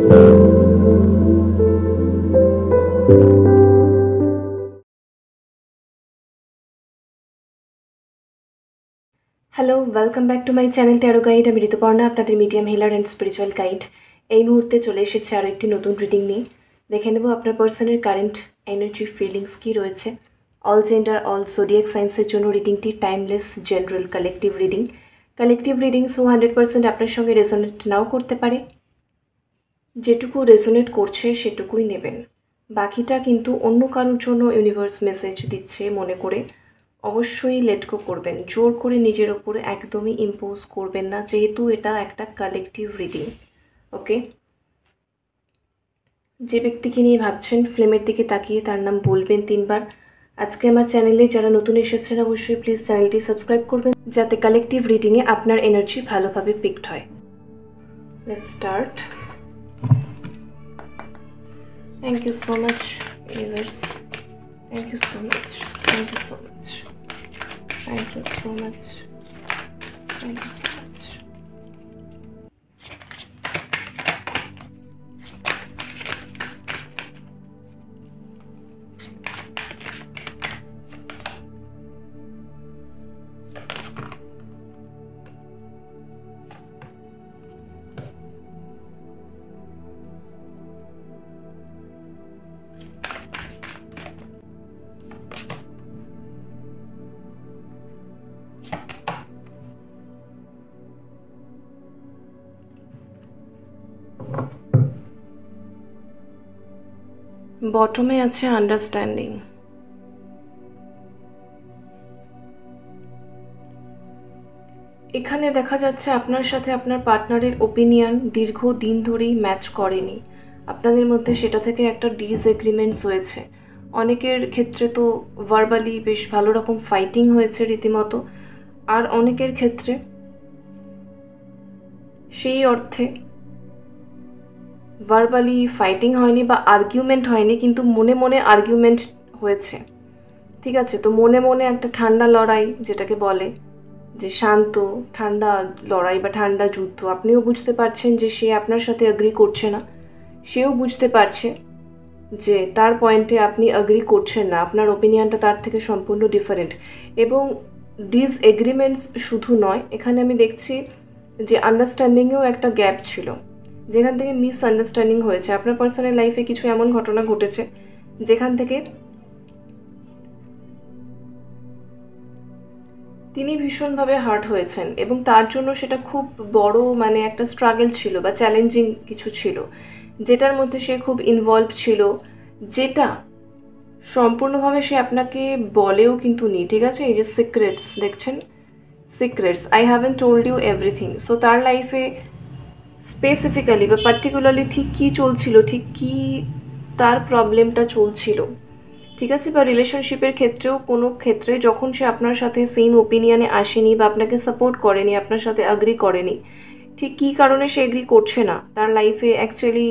Hello, welcome back to my channel tarot guide. আমি ঋতুপর্ণা, আপনাদের medium healer and spiritual guide. এই মুহূর্তে চলে এসেছে আরও একটি নতুন রিডিং নিয়ে। দেখে নেব আপনার পার্সনের কারেন্ট এনার্জি, ফিলিংস কী রয়েছে। অল জেন্ডার, অল জোডিয়াক সায়েন্সের জন্য রিডিংটি timeless, general, collective reading. Collective reading 100% আপনার সঙ্গে রেজোনেট নাও করতে পারে। যেটুকু রেজোনেট করছে সেটুকুই নেবেন, বাকিটা কিন্তু অন্য কারোর জন্য ইউনিভার্স মেসেজ দিচ্ছে মনে করে অবশ্যই লেট গো করবেন। জোর করে নিজের ওপর একদমই ইম্পোজ করবেন না, যেহেতু এটা একটা কালেকটিভ রিডিং। ওকে, যে ব্যক্তিকে নিয়ে ভাবছেন ফ্লেমের দিকে তাকিয়ে তার নাম বলবেন 3 বার। আজকে আমার চ্যানেলে যারা নতুন এসেছেন অবশ্যই প্লিজ চ্যানেলটি সাবস্ক্রাইব করবেন, যাতে কালেকটিভ রিডিংয়ে আপনার এনার্জি ভালোভাবে পিকড হয়। Let's start. Thank you so much, universe. Thank you so much. Thank you so much. Thank you so much. Thank you so much. বটমে আছে আন্ডারস্ট্যান্ডিং। এখানে দেখা যাচ্ছে আপনার সাথে আপনার পার্টনারের ওপিনিয়ন দীর্ঘদিন ধরেই ম্যাচ করেনি। আপনাদের মধ্যে সেটা থেকে একটা ডিসএগ্রিমেন্টস হয়েছে। অনেকের ক্ষেত্রে তো ভার্বালি বেশ ভালো রকম ফাইটিং হয়েছে রীতিমতো, আর অনেকের ক্ষেত্রে সেই অর্থে ভার্বালি ফাইটিং হয়নি বা আর্গুমেন্ট হয়নি, কিন্তু মনে মনে আর্গুমেন্ট হয়েছে। ঠিক আছে, তো মনে মনে একটা ঠান্ডা লড়াই, যেটাকে বলে যে শান্ত ঠান্ডা লড়াই বা ঠান্ডা যুদ্ধ। আপনিও বুঝতে পারছেন যে সে আপনার সাথে এগ্রি করছে না, সেও বুঝতে পারছে যে তার পয়েন্টে আপনি এগ্রি করছেন না, আপনার ওপিনিয়নটা তার থেকে সম্পূর্ণ ডিফারেন্ট। এবং ডিসএগ্রিমেন্টস শুধু নয়, এখানে আমি দেখছি যে আন্ডারস্ট্যান্ডিংয়েও একটা গ্যাপ ছিল, যেখান থেকে মিসআন্ডারস্ট্যান্ডিং হয়েছে। আপনার পার্সোনাল লাইফে কিছু এমন ঘটনা ঘটেছে যেখান থেকে তিনি ভীষণভাবে হার্ট হয়েছেন, এবং তার জন্য সেটা খুব বড় একটা স্ট্রাগল ছিল বা চ্যালেঞ্জিং কিছু ছিল, যেটার মধ্যে সে খুব ইনভলভ ছিল, যেটা সম্পূর্ণভাবে সে আপনাকে বলেও কিন্তু নি। ঠিক আছে, এই যে সিক্রেটস দেখছেন, secrets, I haven't told you everything. So তার লাইফে স্পেসিফিক্যালি বা পার্টিকুলারলি ঠিক কী চলছিল, ঠিক কী তার প্রবলেমটা চলছিল, ঠিক আছে, বা রিলেশনশিপের ক্ষেত্রেও কোনো ক্ষেত্রে যখন সে আপনার সাথে সেম ওপিনিয়নে আসেনি বা আপনাকে সাপোর্ট করেনি, আপনার সাথে এগ্রি করেনি, ঠিক কী কারণে সে এগ্রি করছে না, তার লাইফে অ্যাকচুয়ালি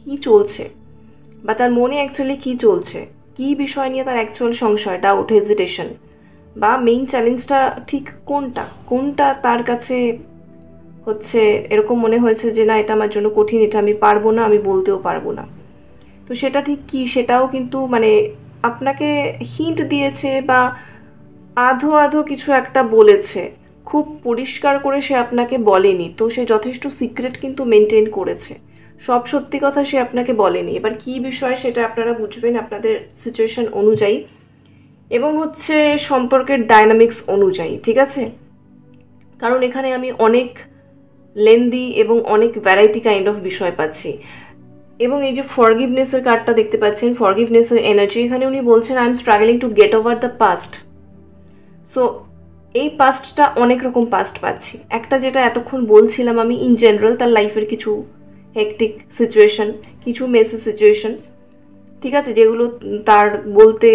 কী চলছে বা তার মনে অ্যাকচুয়ালি কী চলছে, কী বিষয় নিয়ে তার অ্যাকচুয়াল সংশয়, ডাউট, হেজিটেশন, বা মেইন চ্যালেঞ্জটা ঠিক কোনটা তার কাছে হচ্ছে এরকম মনে হয়েছে যে না, এটা আমার জন্য কঠিন, এটা আমি পারবো না, আমি বলতেও পারবো না। তো সেটা ঠিক কী সেটাও কিন্তু আপনাকে হিন্ট দিয়েছে বা আধো আধো কিছু একটা বলেছে, খুব পরিষ্কার করে সে আপনাকে বলেনি। তো সে যথেষ্ট সিক্রেট কিন্তু মেনটেন করেছে, সব সত্যি কথা সে আপনাকে বলেনি। এবার কী বিষয় সেটা আপনারা বুঝবেন আপনাদের সিচুয়েশন অনুযায়ী এবং সম্পর্কের ডায়নামিক্স অনুযায়ী। ঠিক আছে, কারণ এখানে আমি অনেক লেন্দি এবং অনেক ভ্যারাইটি কাইন্ড অফ বিষয় পাচ্ছি। এবং এই যে ফরগিভনেসের কার্ডটা দেখতে পাচ্ছেন, ফরগিভনেসের এনার্জি, এখানে উনি বলছেন I am struggling to get over the past. So এই পাস্টটা অনেক রকম পাস্ট পাচ্ছি। একটা যেটা এতক্ষণ বলছিলাম আমি ইন জেনারেল, তার লাইফের কিছু হেকটিক সিচুয়েশন, কিছু মেসি সিচুয়েশন, ঠিক আছে, যেগুলো তার বলতে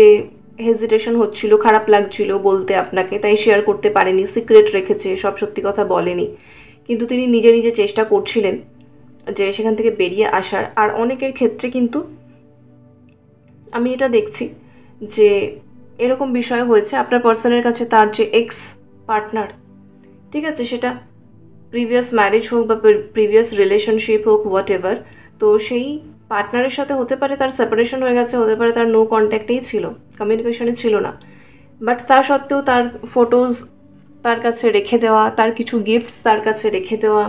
হেজিটেশন হচ্ছিল, খারাপ লাগছিল বলতে আপনাকে, তাই শেয়ার করতে পারেনি, সিক্রেট রেখেছে, সব সত্যি কথা বলেনি। কিন্তু তিনি নিজে নিজে চেষ্টা করছিলেন যে সেখান থেকে বেরিয়ে আসার। আর অনেকের ক্ষেত্রে কিন্তু আমি এটা দেখছি যে এরকম বিষয় হয়েছে, আপনার পার্সনের কাছে তার যে এক্স পার্টনার, ঠিক আছে, সেটা প্রিভিয়াস ম্যারেজ হোক বা প্রিভিয়াস রিলেশনশিপ হোক, হোয়াট এভার, তো সেই পার্টনারের সাথে হতে পারে তার সেপারেশন হয়ে গেছে, হতে পারে তার নো কন্ট্যাক্টেই ছিল, কমিউনিকেশনে ছিল না, বাট তা সত্ত্বেও তার ফটোজ তার কাছে রেখে দেওয়া, তার কিছু গিফটস তার কাছে রেখে দেওয়া,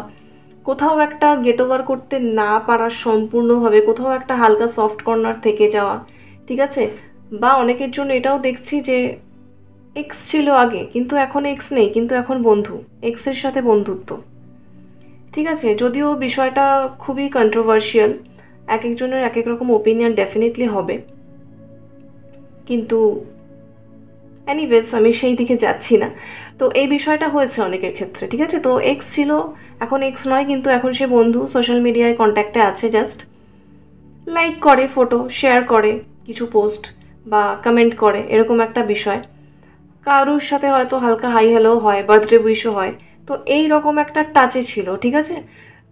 কোথাও একটা গেট ওভার করতে না পারা সম্পূর্ণভাবে, কোথাও একটা হালকা সফট কর্নার থেকে যাওয়া, ঠিক আছে। বা অনেকের জন্য এটাও দেখছি যে এক্স ছিল আগে কিন্তু এখন এক্স নেই, কিন্তু এখন বন্ধু, এক্সের সাথে বন্ধুত্ব, ঠিক আছে। যদিও বিষয়টা খুবই কন্ট্রোভার্সিয়াল, এক একজনের এক এক রকম ওপিনিয়ন ডেফিনেটলি হবে, কিন্তু এনিওয়েজ আমি সেই দিকে যাচ্ছি না। তো এই বিষয়টা হয়েছে অনেকের ক্ষেত্রে, ঠিক আছে। তো এক্স ছিল, এখন এক্স নয়, কিন্তু এখন সে বন্ধু, সোশ্যাল মিডিয়ায় কন্ট্যাক্টে আছে, জাস্ট লাইক করে, ফটো শেয়ার করে, কিছু পোস্ট বা কমেন্ট করে, এরকম একটা বিষয়। কারুর সাথে হয়তো হালকা হাই হ্যালো হয়, বার্থডে উইশও হয়, তো এই রকম একটা টাচে ছিল, ঠিক আছে।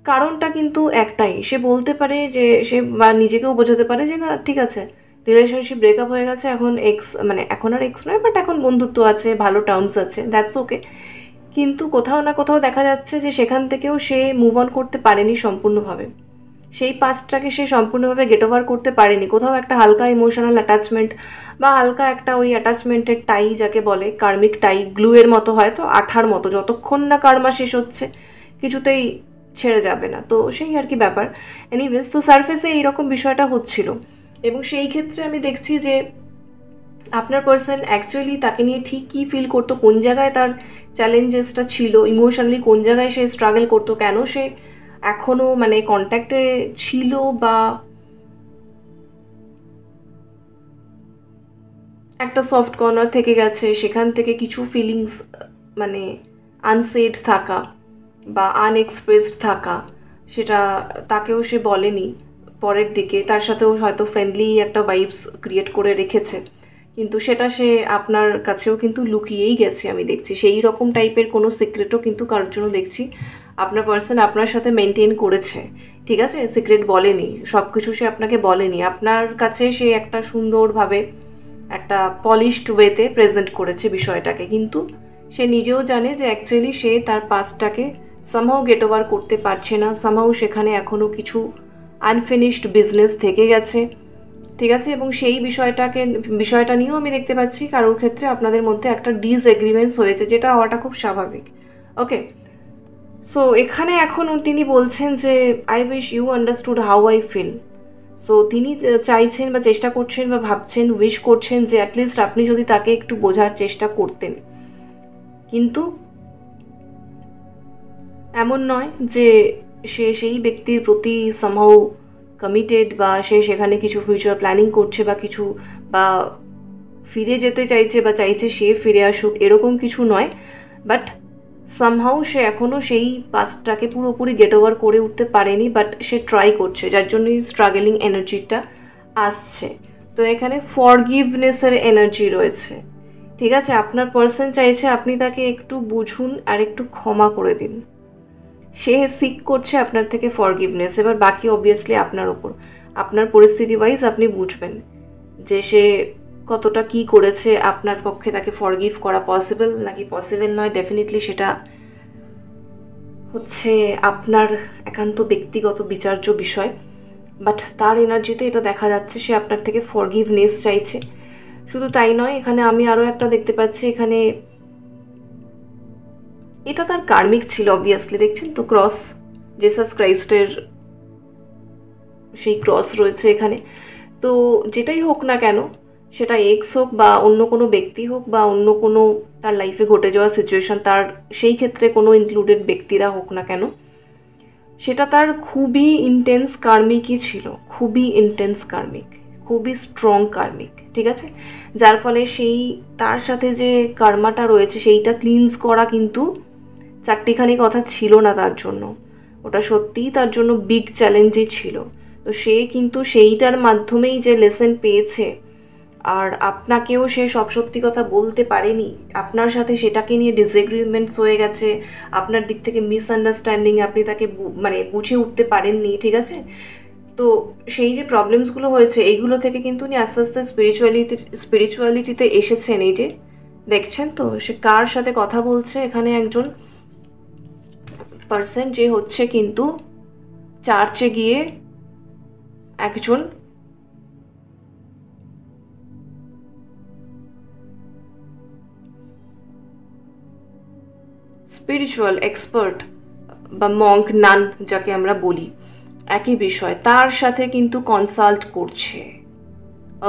কারণটা কিন্তু একটাই, সে বলতে পারে যে সে বা নিজেকেও বোঝাতে পারে যে না ঠিক আছে, রিলেশনশিপ ব্রেকআপ হয়ে গেছে, এখন এক্স মানে এখন আর এক্স নয়, বাট এখন বন্ধুত্ব আছে, ভালো টার্মস আছে, দ্যাটস ওকে। কিন্তু কোথাও না কোথাও দেখা যাচ্ছে যে সেখান থেকেও সে মুভ অন করতে পারেনি সম্পূর্ণভাবে, সেই পাস্টটাকে সে সম্পূর্ণভাবে গেট ওভার করতে পারেনি। কোথাও একটা হালকা ইমোশনাল অ্যাটাচমেন্ট বা হালকা একটা ওই অ্যাটাচমেন্টের টাই যাকে বলে, কার্মিক টাই, গ্লুয়ের মতো হয়, তো আঠার মতো, যতক্ষণ না কার্মা শেষ হচ্ছে কিছুতেই ছেড়ে যাবে না, তো সেই আর কি ব্যাপার। এনিওয়েজ, তো সারফেসে এইরকম বিষয়টা হচ্ছিল, এবং সেই ক্ষেত্রে আমি দেখছি যে আপনার পার্সন অ্যাকচুয়ালি তাকে নিয়ে ঠিক কী ফিল করতো, কোন জায়গায় তার চ্যালেঞ্জেসটা ছিল, ইমোশনালি কোন জায়গায় সে স্ট্রাগল করতো, কেন সে এখনও মানে কন্ট্যাক্টে ছিল বা একটা সফট কর্নার থেকে গেছে, সেখান থেকে কিছু ফিলিংস মানে আনসেড থাকা বা আনএক্সপ্রেসড থাকা, সেটা তাকেও সে বলেনি পরের দিকে, তার সাথেও হয়তো ফ্রেন্ডলি একটা ভাইবস ক্রিয়েট করে রেখেছে, কিন্তু সেটা সে আপনার কাছেও কিন্তু লুকিয়েই গেছে। আমি দেখছি সেই রকম টাইপের কোনো সিক্রেটও কিন্তু কারোর জন্য দেখছি আপনার পার্সন আপনার সাথে মেনটেন করেছে, ঠিক আছে। সিক্রেট বলেনি, সব কিছু সে আপনাকে বলেনি, আপনার কাছে সে একটা সুন্দরভাবে একটা পলিশড ওয়েতে প্রেজেন্ট করেছে বিষয়টাকে, কিন্তু সে নিজেও জানে যে অ্যাকচুয়ালি সে তার পাস্টটাকে সামহাউ গেট ওভার করতে পারছে না, সামহাউ সেখানে এখনও কিছু আনফিনিশড বিজনেস থেকে গেছে, ঠিক আছে। এবং সেই বিষয়টা নিয়েও আমি দেখতে পাচ্ছি কারোর ক্ষেত্রে আপনাদের মধ্যে একটা ডিসএগ্রিমেন্টস হয়েছে, যেটা হওয়াটা খুব স্বাভাবিক, ওকে। সো এখানে এখন তিনি বলছেন যে I wish you understood how I feel. So তিনি চাইছেন বা চেষ্টা করছেন বা ভাবছেন, উইশ করছেন যে অ্যাটলিস্ট আপনি যদি তাকে একটু বোঝার চেষ্টা করতেন, কিন্তু এমন নয় যে সে সেই ব্যক্তির প্রতি সামহাউ কমিটেড বা সে সেখানে কিছু ফিউচার প্ল্যানিং করছে বা কিছু বা ফিরে যেতে চাইছে বা চাইছে সে ফিরে আসুক, এরকম কিছু নয়, বাট সামহাউ সে এখনও সেই পাস্টটাকে পুরোপুরি গেট ওভার করে উঠতে পারেনি, বাট সে ট্রাই করছে, যার জন্যই স্ট্রাগলিং এনার্জিটা আসছে। তো এখানে ফরগিভনেসের এনার্জি রয়েছে, ঠিক আছে। আপনার পার্সন চাইছে আপনি তাকে একটু বুঝুন আর একটু ক্ষমা করে দিন, সে সিক করছে আপনার থেকে ফরগিভনেস। এবার বাকি অবভিয়াসলি আপনার ওপর, আপনার পরিস্থিতি ওয়াইজ আপনি বুঝবেন যে সে কতটা কি করেছে, আপনার পক্ষে তাকে ফরগিভ করা পসিবল নাকি পসিবল নয়, ডেফিনেটলি সেটা হচ্ছে আপনার একান্ত ব্যক্তিগত বিচার্য বিষয়, বাট তার এনার্জিতে এটা দেখা যাচ্ছে সে আপনার থেকে ফরগিভনেস চাইছে। শুধু তাই নয়, এখানে আমি আরও একটা দেখতে পাচ্ছি, এখানে এটা তার কার্মিক ছিল অবভিয়াসলি, দেখছেন তো ক্রস, জেসাস ক্রাইস্টের সেই ক্রস রয়েছে এখানে। তো যেটাই হোক না কেন, সেটা এক্স হোক বা অন্য কোনো ব্যক্তি হোক বা অন্য কোনো তার লাইফে ঘটে যাওয়া সিচুয়েশান, তার সেই ক্ষেত্রে কোনো ইনক্লুডেড ব্যক্তিরা হোক না কেন, সেটা তার খুবই ইন্টেন্স কার্মিকই ছিল, খুবই ইন্টেন্স কার্মিক, খুবই স্ট্রং কার্মিক, ঠিক আছে। যার ফলে সেই তার সাথে যে কার্মাটা রয়েছে সেইটা ক্লিনস করা কিন্তু চারটিখানি কথা ছিল না তার জন্য, ওটা সত্যিই তার জন্য বিগ চ্যালেঞ্জই ছিল। তো সে কিন্তু সেইটার মাধ্যমেই যে লেসন পেয়েছে, আর আপনাকেও সে সব সত্যি কথা বলতে পারেনি, আপনার সাথে সেটাকে নিয়ে ডিসএগ্রিমেন্টস হয়ে গেছে, আপনার দিক থেকে মিসআন্ডারস্ট্যান্ডিং, আপনি তাকে মানে বুঝে উঠতে পারেননি, ঠিক আছে। তো সেই যে প্রবলেমসগুলো হয়েছে এইগুলো থেকে কিন্তু উনি আস্তে আস্তে স্পিরিচুয়ালিটিতে এসেছেন, এই যে দেখছেন তো সে কার সাথে কথা বলছে, এখানে একজন পার্সন যে হচ্ছে কিন্তু চার্চে গিয়ে একজন স্পিরিচুয়াল এক্সপার্ট বা মঙ্ক নান যাকে আমরা বলি, একই বিষয়, তার সাথে কিন্তু কনসাল্ট করছে।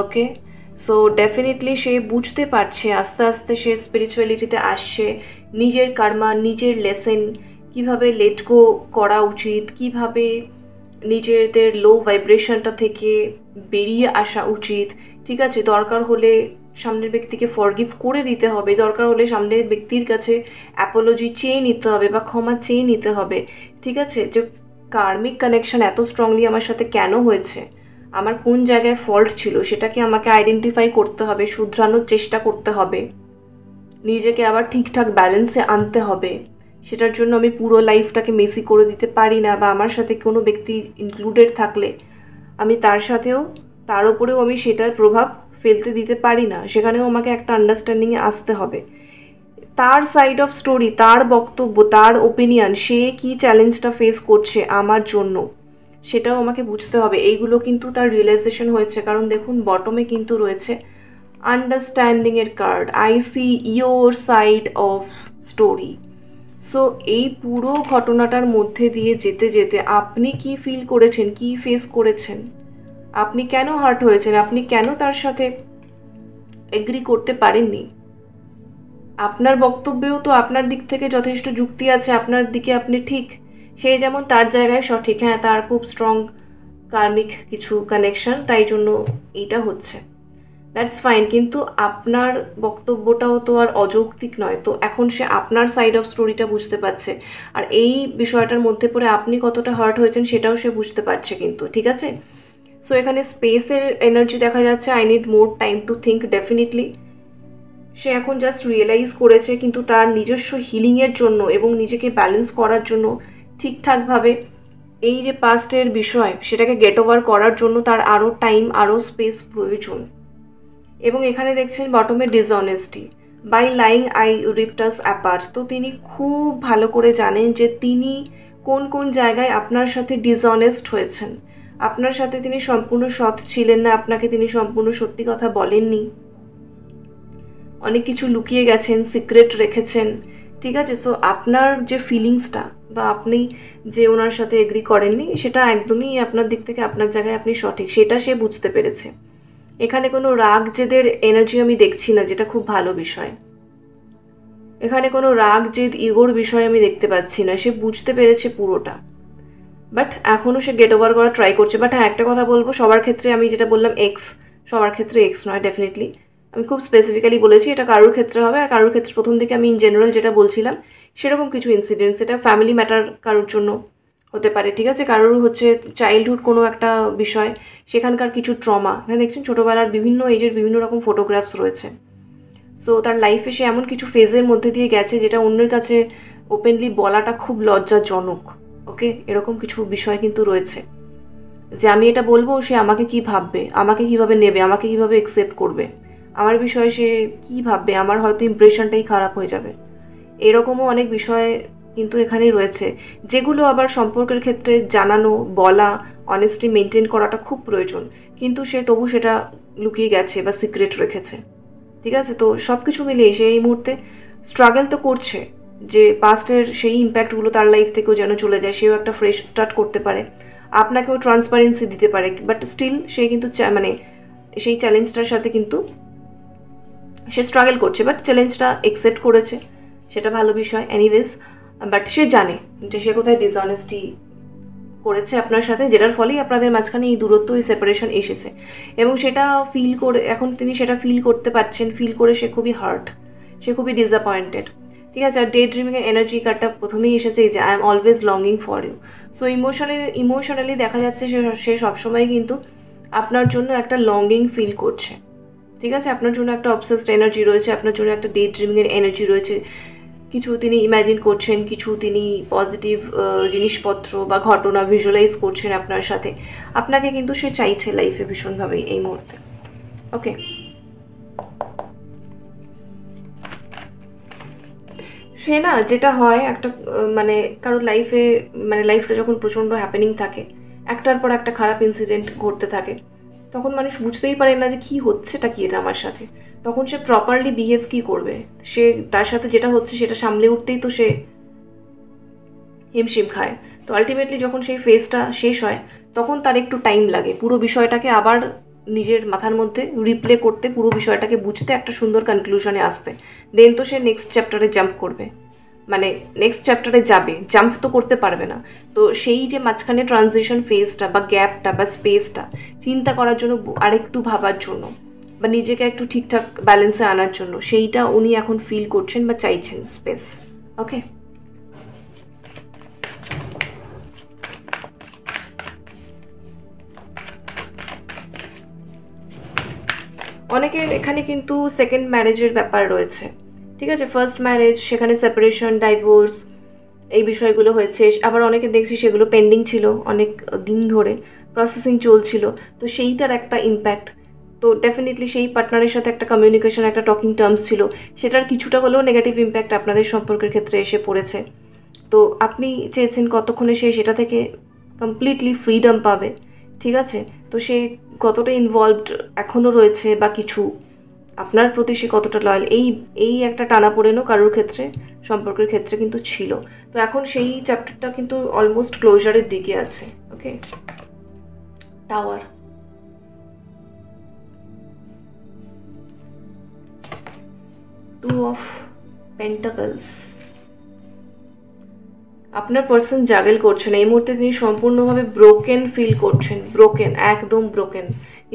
ওকে, সো ডেফিনেটলি সে বুঝতে পারছে, আস্তে আস্তে সে স্পিরিচুয়ালিটিতে আসছে, নিজের কার্মা, নিজের লেসেন কিভাবে লেট গো করা উচিত, কিভাবে নিজেদের লো ভাইব্রেশনটা থেকে বেরিয়ে আসা উচিত। ঠিক আছে, দরকার হলে সামনের ব্যক্তিকে ফরগিভ করে দিতে হবে, দরকার হলে সামনের ব্যক্তির কাছে অ্যাপোলজি চেয়ে নিতে হবে বা ক্ষমা চেয়ে নিতে হবে। ঠিক আছে, যে কার্মিক কানেকশন এত স্ট্রংলি আমার সাথে কেন হয়েছে, আমার কোন জায়গায় ফল্ট ছিল সেটাকে আমাকে আইডেন্টিফাই করতে হবে, শুধরানোর চেষ্টা করতে হবে, নিজেকে আবার ঠিকঠাক ব্যালেন্সে আনতে হবে। সেটার জন্য আমি পুরো লাইফটাকে মেসি করে দিতে পারি না, বা আমার সাথে কোনো ব্যক্তি ইনক্লুডেড থাকলে আমি তার সাথেও, তার উপরেও আমি সেটার প্রভাব ফেলতে দিতে পারি না, সেখানেও আমাকে একটা আন্ডারস্ট্যান্ডিংয়ে আসতে হবে। তার সাইড অফ স্টোরি, তার বক্তব্য, তার ওপিনিয়ন, সে কি চ্যালেঞ্জটা ফেস করছে আমার জন্য, সেটাও আমাকে বুঝতে হবে। এইগুলো কিন্তু তার রিয়েলাইজেশন হয়েছে, কারণ দেখুন বটমে কিন্তু রয়েছে আন্ডারস্ট্যান্ডিংয়ের card, I see your side of story. So এই পুরো ঘটনাটার মধ্যে দিয়ে যেতে যেতে আপনি কি ফিল করেছেন, কি ফেস করেছেন, আপনি কেন হার্ট হয়েছেন, আপনি কেন তার সাথে এগ্রি করতে পারেননি। আপনার বক্তব্যেও তো আপনার দিক থেকে যথেষ্ট যুক্তি আছে, আপনার দিকে আপনি ঠিক, সে যেমন তার জায়গায় সঠিক, হ্যাঁ তার খুব স্ট্রং কার্মিক কিছু কানেকশন, তাই জন্য এইটা হচ্ছে, দ্যাটস ফাইন। কিন্তু আপনার বক্তব্যটাও তো আর অযৌক্তিক নয়, তো এখন সে আপনার সাইড অফ স্টোরিটা বুঝতে পারছে, আর এই বিষয়টার মধ্যে পড়ে আপনি কতটা হার্ট হয়েছেন সেটাও সে বুঝতে পারছে কিন্তু। ঠিক আছে, সো এখানে স্পেসের এনার্জি দেখা যাচ্ছে, I need more time to think. Definitely সে এখন জাস্ট রিয়েলাইজ করেছে, কিন্তু তার নিজস্ব হিলিংয়ের জন্য এবং নিজেকে ব্যালেন্স করার জন্য ঠিকঠাকভাবে এই যে পাস্টের বিষয় সেটাকে গেট ওভার করার জন্য তার আরও টাইম, আরও স্পেস প্রয়োজন। এবং এখানে দেখছেন বটমে dishonesty, by lying I ripped us apart. তো তিনি খুব ভালো করে জানেন যে তিনি কোন কোন জায়গায় আপনার সাথে ডিসঅনেস্ট হয়েছেন, আপনার সাথে তিনি সম্পূর্ণ সৎ ছিলেন না, আপনাকে তিনি সম্পূর্ণ সত্যি কথা বলেননি, অনেক কিছু লুকিয়ে গেছেন, সিক্রেট রেখেছেন। ঠিক আছে, সো আপনার যে ফিলিংসটা বা আপনি যে ওনার সাথে এগ্রি করেননি, সেটা একদমই আপনার দিক থেকে আপনার জায়গায় আপনি সঠিক, সেটা সে বুঝতে পেরেছে। এখানে কোনো রাগ জেদের এনার্জি আমি দেখছি না, যেটা খুব ভালো বিষয়। এখানে কোনো রাগ জেদ ইগোর বিষয় আমি দেখতে পাচ্ছি না, সে বুঝতে পেরেছে পুরোটা, বাট এখনও সে গেট ওভার করার ট্রাই করছে। বাট হ্যাঁ একটা কথা বলবো, সবার ক্ষেত্রে আমি যেটা বললাম এক্স, সবার ক্ষেত্রে এক্স নয়, ডেফিনেটলি আমি খুব স্পেসিফিক্যালি বলেছি এটা কারোর ক্ষেত্রে হবে, আর কারোর ক্ষেত্রে প্রথম দিকে আমি ইন জেনারেল যেটা বলছিলাম সেরকম কিছু ইনসিডেন্টস, এটা ফ্যামিলি ম্যাটার কারোর জন্য হতে পারে। ঠিক আছে, কারোর হচ্ছে চাইল্ডহুড কোনো একটা বিষয়, সেখানকার কিছু ট্রমা, এখানে দেখছেন ছোটোবেলার বিভিন্ন এজের বিভিন্ন রকম ফটোগ্রাফস রয়েছে। সো তার লাইফে সে এমন কিছু ফেজের মধ্যে দিয়ে গেছে যেটা অন্যের কাছে ওপেনলি বলাটা খুব লজ্জাজনক। ওকে, এরকম কিছু বিষয় কিন্তু রয়েছে যে আমি এটা বলবো, সে আমাকে কি ভাববে, আমাকে কিভাবে নেবে, আমাকে কিভাবে অ্যাকসেপ্ট করবে, আমার বিষয়ে সে কি ভাববে, আমার হয়তো ইমপ্রেশনটাই খারাপ হয়ে যাবে। এরকমও অনেক বিষয় কিন্তু এখানেই রয়েছে, যেগুলো আবার সম্পর্কের ক্ষেত্রে জানানো, বলা, অনেস্টি মেনটেন করাটা খুব প্রয়োজন, কিন্তু সে তবু সেটা লুকিয়ে গেছে বা সিক্রেট রেখেছে। ঠিক আছে, তো সব কিছু মিলিয়ে সে এই মুহূর্তে স্ট্রাগল তো করছে যে পাস্টের সেই ইম্প্যাক্টগুলো তার লাইফ থেকেও যেন চলে যায়, সেও একটা ফ্রেশ স্টার্ট করতে পারে, আপনাকেও ট্রান্সপারেন্সি দিতে পারে। বাট স্টিল সে কিন্তু মানে সেই চ্যালেঞ্জটার সাথে কিন্তু সে স্ট্রাগল করছে, বাট চ্যালেঞ্জটা অ্যাকসেপ্ট করেছে, সেটা ভালো বিষয়। এনিওয়েজ, বাট সে জানে যে সে কোথায় ডিসঅনেস্টি করেছে আপনার সাথে, যেটার ফলেই আপনাদের মাঝখানে এই দূরত্ব, এই সেপারেশন এসেছে, এবং সেটা ফিল করে এখন তিনি সেটা ফিল করতে পারছেন, ফিল করে সে খুবই হার্ট, সে খুবই ডিসঅ্যাপয়েন্টেড। ঠিক আছে, আর ডে ড্রিমিংয়ের এনার্জি কার্ডটা প্রথমেই এসেছে এই যে I am always longing for you. So emotionally দেখা যাচ্ছে সে সবসময় কিন্তু আপনার জন্য একটা লঙ্গিং ফিল করছে। ঠিক আছে, আপনার জন্য একটা অবসেসড এনার্জি রয়েছে, আপনার জন্য একটা ডে ড্রিমিংয়ের এনার্জি রয়েছে, কিছু তিনি ইম্যাজিন করছেন, কিছু তিনি পজিটিভ জিনিসপত্র বা ঘটনা ভিজুয়ালাইজ করছেন আপনার সাথে, আপনাকে কিন্তু সে চাইছে লাইফে ভীষণভাবেই এই মুহূর্তে। ওকে, সে না, যেটা হয় একটা মানে কারোর লাইফে, মানে লাইফটা যখন প্রচণ্ড হ্যাপেনিং থাকে, একটার পর একটা খারাপ ইনসিডেন্ট ঘটতে থাকে, তখন মানুষ বুঝতেই পারে না যে কী হচ্ছেটা কি এটা আমার সাথে। তখন সে প্রপারলি বিহেভ কী করবে? সে তার সাথে যেটা হচ্ছে সেটা সামলে উঠতেই তো সে হিমশিম খায়। তো আলটিমেটলি যখন সেই ফেজটা শেষ হয় তখন তার একটু টাইম লাগে পুরো বিষয়টাকে আবার নিজের মাথার মধ্যে রিপ্লে করতে, পুরো বিষয়টাকে বুঝতে, একটা সুন্দর কনক্লুশনে আসতে। দেন তো সে নেক্সট চ্যাপ্টারে জাম্প করবে, মানে নেক্সট চ্যাপ্টারে যাবে, জাম্প তো করতে পারবে না। তো সেই যে মাঝখানে ট্রানজিশন ফেজটা বা গ্যাপটা বা স্পেসটা চিন্তা করার জন্য, আরেকটু ভাবার জন্য, বা নিজেকে একটু ঠিকঠাক ব্যালেন্সে আনার জন্য, সেইটা উনি এখন ফিল করছেন বা চাইছেন স্পেস। ওকে, অনেকের এখানে কিন্তু সেকেন্ড ম্যারেজের ব্যাপার রয়েছে, ঠিক আছে। ফার্স্ট ম্যারেজ, সেখানে সেপারেশন, ডাইভোর্স, এই বিষয়গুলো হয়েছে। আবার অনেকে দেখছি সেগুলো পেন্ডিং ছিল, অনেক দিন ধরে প্রসেসিং চলছিল, তো সেইটার একটা ইম্প্যাক্ট। তো ডেফিনেটলি সেই পার্টনারের সাথে একটা কমিউনিকেশন, একটা টকিং টার্মস ছিল, সেটার কিছুটা হলেও নেগেটিভ ইম্প্যাক্ট আপনাদের সম্পর্কের ক্ষেত্রে এসে পড়েছে। তো আপনি চেয়েছেন কতক্ষণে সে সেটা থেকে কমপ্লিটলি ফ্রিডম পাবে, ঠিক আছে। তো সে কতটা ইনভলভড এখনও রয়েছে বা কিছু আপনার প্রতি সে কতটা লয়াল, এই একটা টানাপোড়েনও কারোর ক্ষেত্রে, সম্পর্কের ক্ষেত্রে কিন্তু ছিল। তো এখন সেই চ্যাপ্টারটা কিন্তু অলমোস্ট ক্লোজারের দিকে আছে। ওকে, টাওয়ার, টু অফ পেন্টাকলস। আপনার পার্সন জাগেল করছেন এই মুহূর্তে, তিনি সম্পূর্ণভাবে ব্রোকেন ফিল করছেন, ব্রোকেন, একদম ব্রোকেন,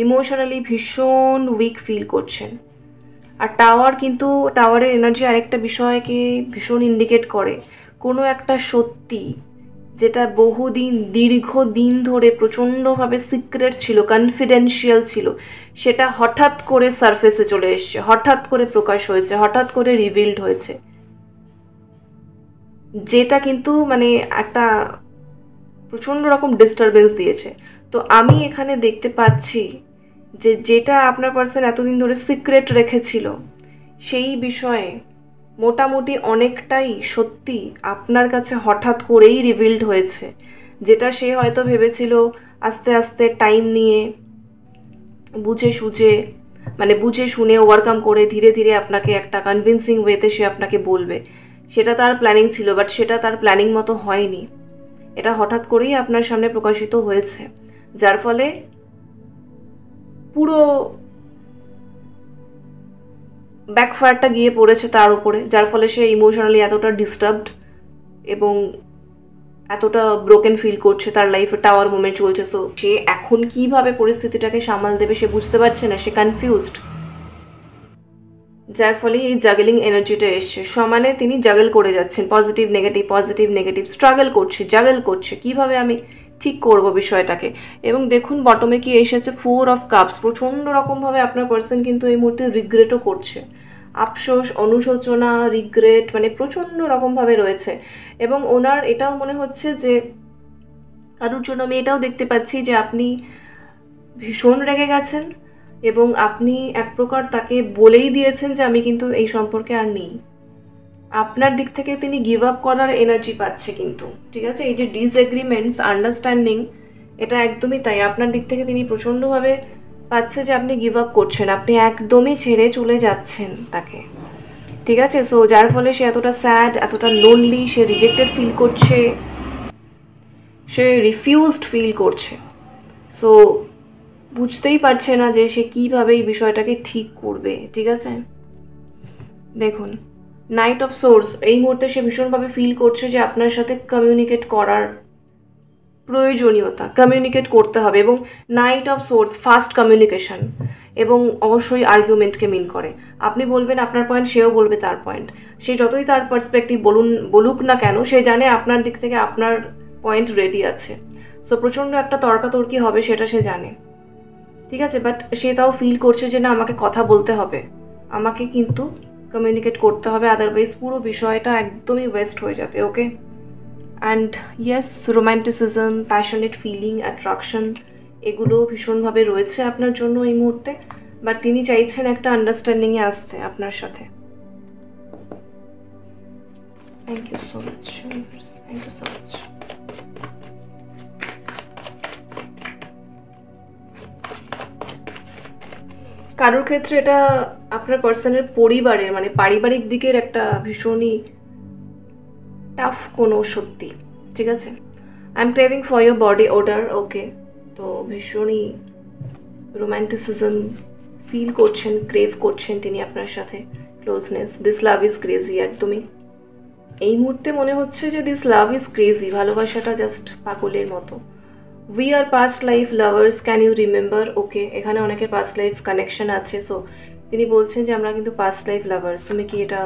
ইমোশনালি ভীষণ উইক ফিল করছেন। আর টাওয়ার কিন্তু, টাওয়ারের এনার্জি আরেকটা বিষয়কে ভীষণ ইন্ডিকেট করে, কোনো একটা সত্যি যেটা বহুদিন, দীর্ঘদিন ধরে প্রচণ্ডভাবে সিক্রেট ছিল, কনফিডেন্সিয়াল ছিল, সেটা হঠাৎ করে সারফেসে চলে এসছে, হঠাৎ করে প্রকাশ হয়েছে, হঠাৎ করে রিভিলড হয়েছে, যেটা কিন্তু মানে একটা প্রচণ্ড রকম ডিস্টারবেন্স দিয়েছে। তো আমি এখানে দেখতে পাচ্ছি যে যেটা আপনার পার্সন এতদিন ধরে সিক্রেট রেখেছিল, সেই বিষয়ে মোটামুটি অনেকটাই সত্যি আপনার কাছে হঠাৎ করেই রিভিলড হয়েছে, যেটা সে হয়তো ভেবেছিল আস্তে আস্তে টাইম নিয়ে বুঝে সুঝে, মানে বুঝে শুনে ওভারকাম করে ধীরে ধীরে আপনাকে একটা কনভিন্সিং ওয়েতে সে আপনাকে বলবে, সেটা তার প্ল্যানিং ছিল, বাট সেটা তার প্ল্যানিং মতো হয়নি। এটা হঠাৎ করেই আপনার সামনে প্রকাশিত হয়েছে, যার ফলে পুরো ব্যাকফায়ারটা গিয়ে পড়েছে তার উপরে, যার ফলে সে ইমোশনালি এতটা ডিস্টার্বড এবং এতটা ব্রোকেন ফিল করছে, তার লাইফে টাওয়ার মোমেন্ট চলছে। সো সে এখন কিভাবে পরিস্থিতিটাকে সামাল দেবে সে বুঝতে পারছে না, সে কনফিউজড, যার ফলে এই জাগলিং এনার্জিটা এসছে। সমানে তিনি জাগল করে যাচ্ছেন, পজিটিভ নেগেটিভ স্ট্রাগল করছে, জাগল করছে, কিভাবে আমি ঠিক করব বিষয়টাকে। এবং দেখুন বটমে কি এসেছে, 4 অফ কাপস। প্রচণ্ড রকমভাবে আপনার পার্সন কিন্তু এই মুহূর্তে রিগ্রেটও করছে, আফসোস, অনুশোচনা, রিগ্রেট, মানে প্রচণ্ড রকমভাবে রয়েছে। এবং ওনার এটাও মনে হচ্ছে যে কারোর জন্য, আমি এটাও দেখতে পাচ্ছি যে আপনি ভীষণ রেগে গেছেন এবং আপনি এক প্রকার তাকে বলেই দিয়েছেন যে আমি কিন্তু এই সম্পর্কে আর নেই। আপনার দিক থেকে তিনি গিভ আপ করার এনার্জি পাচ্ছে কিন্তু, ঠিক আছে। এই যে ডিসএগ্রিমেন্টস, আন্ডারস্ট্যান্ডিং, এটা একদমই তাই। আপনার দিক থেকে তিনি প্রচণ্ডভাবে পাচ্ছে যে আপনি গিভ আপ করছেন, আপনি একদমই ছেড়ে চলে যাচ্ছেন তাকে, ঠিক আছে। সো যার ফলে সে এতটা স্যাড, এতটা লোনলি, সে রিজেক্টেড ফিল করছে, সে রিফিউজড ফিল করছে। সো বুঝতেই পারছে না যে সে কীভাবে এই বিষয়টাকে ঠিক করবে, ঠিক আছে। দেখুন নাইট অফ সোর্স, এই মুহূর্তে সে ভীষণভাবে ফিল করছে যে আপনার সাথে কমিউনিকেট করার প্রয়োজনীয়তা, কমিউনিকেট করতে হবে। এবং night of swords, fast communication, এবং অবশ্যই আর্গুমেন্টকে মিন করে। আপনি বলবেন আপনার পয়েন্ট, সেও বলবে তার পয়েন্ট। সে যতই তার পার্সপেক্টিভ বলুক না কেন, সে জানে আপনার দিক থেকে আপনার পয়েন্ট রেডি আছে। সো প্রচণ্ড একটা তর্কাতর্কি হবে, সেটা সে জানে, ঠিক আছে। বাট সে তাও ফিল করছে যে না, আমাকে কথা বলতে হবে, আমাকে কিন্তু কমিউনিকেট করতে হবে, আদারওয়াইজ পুরো বিষয়টা একদমই ওয়েস্ট হয়ে যাবে। Okay, and yes, romanticism, passionate feeling, attraction, এগুলো ভীষণভাবে রয়েছে আপনার জন্য এই মুহূর্তে। বাট তিনি চাইছেন একটা আন্ডারস্ট্যান্ডিংয়ে আসতে আপনার সাথে। Thank you so much, thank you so much. কারোর ক্ষেত্রে এটা আপনার পার্সনের পরিবারের মানে পারিবারিক দিকের একটা ভীষণই টাফ কোনো সত্যি, ঠিক আছে। I am craving for your body odour, okay. তো ভীষণই রোম্যান্টিসিজম ফিল করছেন, ক্রেভ করছেন তিনি আপনার সাথে, closeness. This love is crazy, একদমই এই মুহূর্তে মনে হচ্ছে যে দিস লাভ ইজ ক্রেজি, ভালোবাসাটা জাস্ট পাগলের মতো। We are past life lovers, can you remember, okay. এখানে অনেকের পাস্ট লাইফ কানেকশন আছে, সো তিনি বলছেন যে আমরা কিন্তু পাস্ট লাইফ লাভার্স, তুমি কি এটা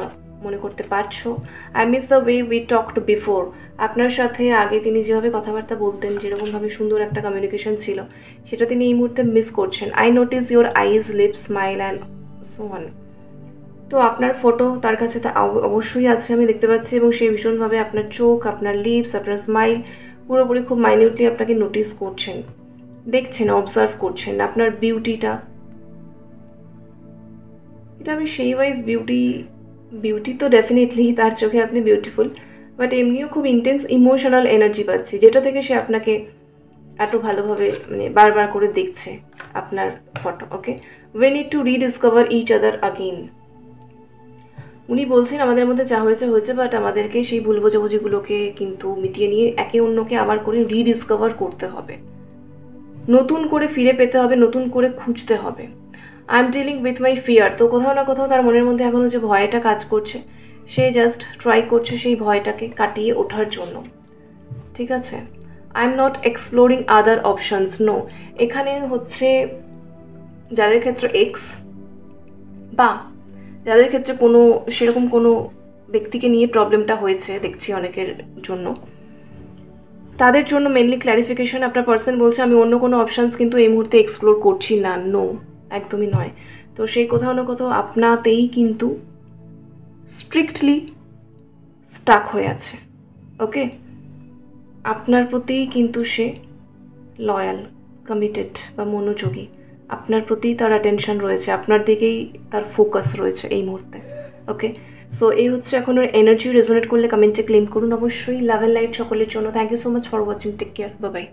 মনে করতে পারছো? I miss the way we talked before, আপনার সাথে আগে তিনি যেভাবে কথাবার্তা বলতেন, যেরকমভাবে সুন্দর একটা কমিউনিকেশন ছিল, সেটা তিনি এই মুহূর্তে মিস করছেন। I notice your eyes, lips, smile and so on. তো আপনার ফটো তার কাছে তা অবশ্যই আছে, আমি দেখতে পাচ্ছি, এবং সে ভীষণভাবে আপনার চোখ, আপনার লিপস, আপনার স্মাইল পুরোপুরি খুব মাইনিউটলি আপনাকে নোটিস করছেন, দেখছেন, অবজার্ভ করছেন আপনার বিউটিটা। এটা আমি সেই ওয়াইজ বিউটি তো ডেফিনেটলি তার চোখে আপনি বিউটিফুল, বাট এমনিও খুব ইন্টেন্স ইমোশনাল এনার্জি পাচ্ছি, যেটা থেকে সে আপনাকে এত ভালোভাবে মানে বারবার করে দেখছে আপনার photo, okay. We need to rediscover each other again. উনি বলছেন আমাদের মধ্যে যা হয়েছে হয়েছে, বাট আমাদেরকে সেই ভুল বোঝাবুঝিগুলোকে কিন্তু মিটিয়ে নিয়ে একে অন্যকে আবার করে রিডিসকভার করতে হবে, নতুন করে ফিরে পেতে হবে, নতুন করে খুঁজতে হবে। I am dealing with my fear, তো কোথাও না কোথাও তার মনের মধ্যে এখনও যে ভয়টা কাজ করছে, সে জাস্ট ট্রাই করছে সেই ভয়টাকে কাটিয়ে ওঠার জন্য, ঠিক আছে। I am not exploring other options, no. এখানে হচ্ছে যাদের ক্ষেত্রে এক্স বা যাদের ক্ষেত্রে কোনো সেরকম কোনো ব্যক্তিকে নিয়ে প্রবলেমটা হয়েছে দেখছি অনেকের জন্য, তাদের জন্য মেনলি ক্ল্যারিফিকেশন। আপনার পার্সন বলছে আমি অন্য কোনো অপশানস কিন্তু এই মুহূর্তে এক্সপ্লোর করছি না, নো, একদমই নয়। তো সেই কোথাও না কোথাও আপনাতেই কিন্তু স্ট্রিক্টলি স্টাক হয়ে আছে, ওকে। আপনার প্রতিই কিন্তু সে লয়াল, কমিটেড বা মনোযোগী, আপনার প্রতিই তার অ্যাটেনশন রয়েছে, আপনার দিকেই তার ফোকাস রয়েছে এই মুহূর্তে, ওকে। সো এই হচ্ছে এখন ওর এনার্জি। রেজোনেট করলে কমেন্টে ক্লেম করুন অবশ্যই। লাভ অ্যান্ড লাইট সকলের জন্য। Thank you so much for watching, take care, bye by.